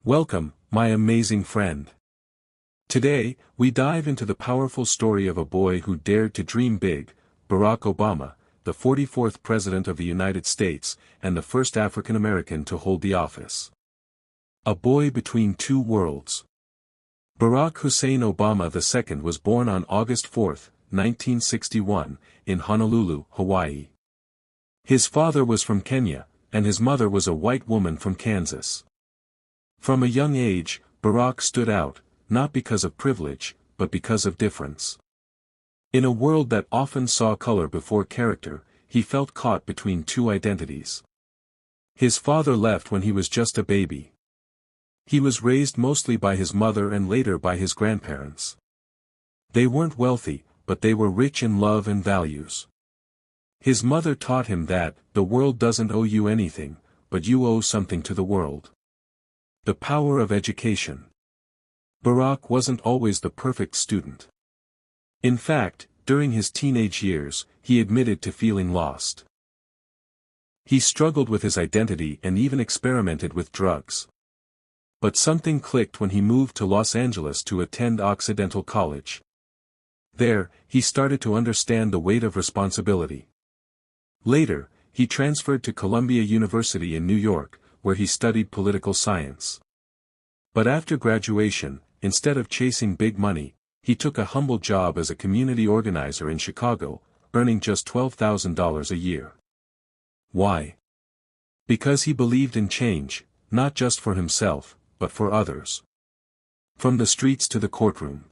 Welcome, my amazing friend. Today, we dive into the powerful story of a boy who dared to dream big, Barack Obama, the 44th President of the United States, and the first African American to hold the office. A boy between two worlds. Barack Hussein Obama II was born on August 4, 1961, in Honolulu, Hawaii. His father was from Kenya, and his mother was a white woman from Kansas. From a young age, Barack stood out, not because of privilege, but because of difference. In a world that often saw color before character, he felt caught between two identities. His father left when he was just a baby. He was raised mostly by his mother and later by his grandparents. They weren't wealthy, but they were rich in love and values. His mother taught him that, the world doesn't owe you anything, but you owe something to the world. The power of education. Barack wasn't always the perfect student. In fact, during his teenage years, he admitted to feeling lost. He struggled with his identity and even experimented with drugs. But something clicked when he moved to Los Angeles to attend Occidental College. There, he started to understand the weight of responsibility. Later, he transferred to Columbia University in New York, where he studied political science. But after graduation, instead of chasing big money, he took a humble job as a community organizer in Chicago, earning just $12,000 a year. Why? Because he believed in change, not just for himself, but for others. From the streets to the courtroom.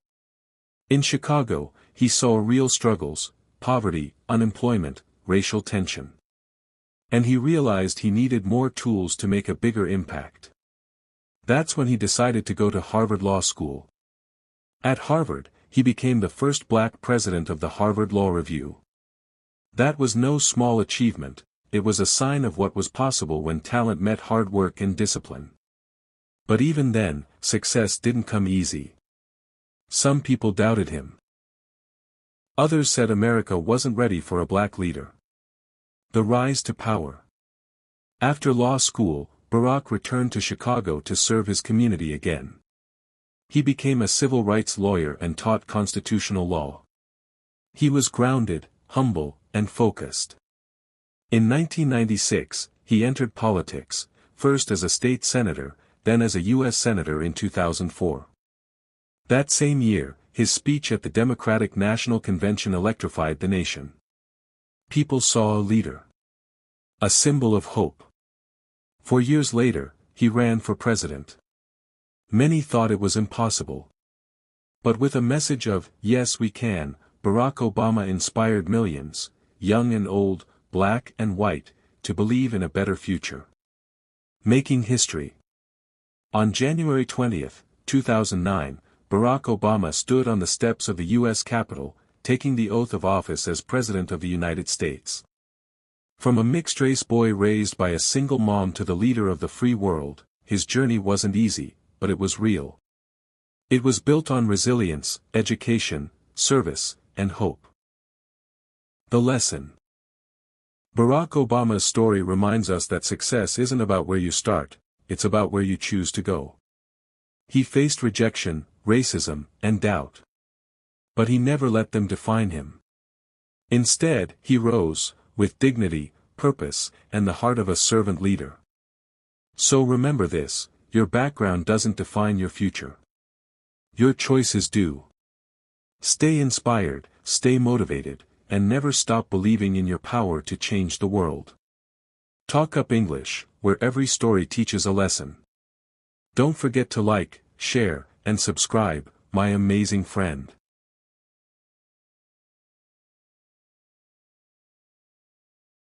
In Chicago, he saw real struggles, poverty, unemployment, racial tension. And he realized he needed more tools to make a bigger impact. That's when he decided to go to Harvard Law School. At Harvard, he became the first black president of the Harvard Law Review. That was no small achievement, it was a sign of what was possible when talent met hard work and discipline. But even then, success didn't come easy. Some people doubted him. Others said America wasn't ready for a black leader. The rise to power. After law school, Barack returned to Chicago to serve his community again. He became a civil rights lawyer and taught constitutional law. He was grounded, humble, and focused. In 1996, he entered politics, first as a state senator, then as a U.S. senator in 2004. That same year, his speech at the Democratic National Convention electrified the nation. People saw a leader. A symbol of hope. 4 years later, he ran for president. Many thought it was impossible. But with a message of, "Yes we can," Barack Obama inspired millions, young and old, black and white, to believe in a better future. Making history. On January 20, 2009, Barack Obama stood on the steps of the U.S. Capitol, taking the oath of office as President of the United States. From a mixed-race boy raised by a single mom to the leader of the free world, his journey wasn't easy, but it was real. It was built on resilience, education, service, and hope. The lesson. Barack Obama's story reminds us that success isn't about where you start, it's about where you choose to go. He faced rejection, racism, and doubt. But he never let them define him. Instead, he rose, with dignity, purpose, and the heart of a servant leader. So remember this, your background doesn't define your future. Your choices do. Stay inspired, stay motivated, and never stop believing in your power to change the world. TalkUP English, where every story teaches a lesson. Don't forget to like, share, and subscribe, my amazing friend.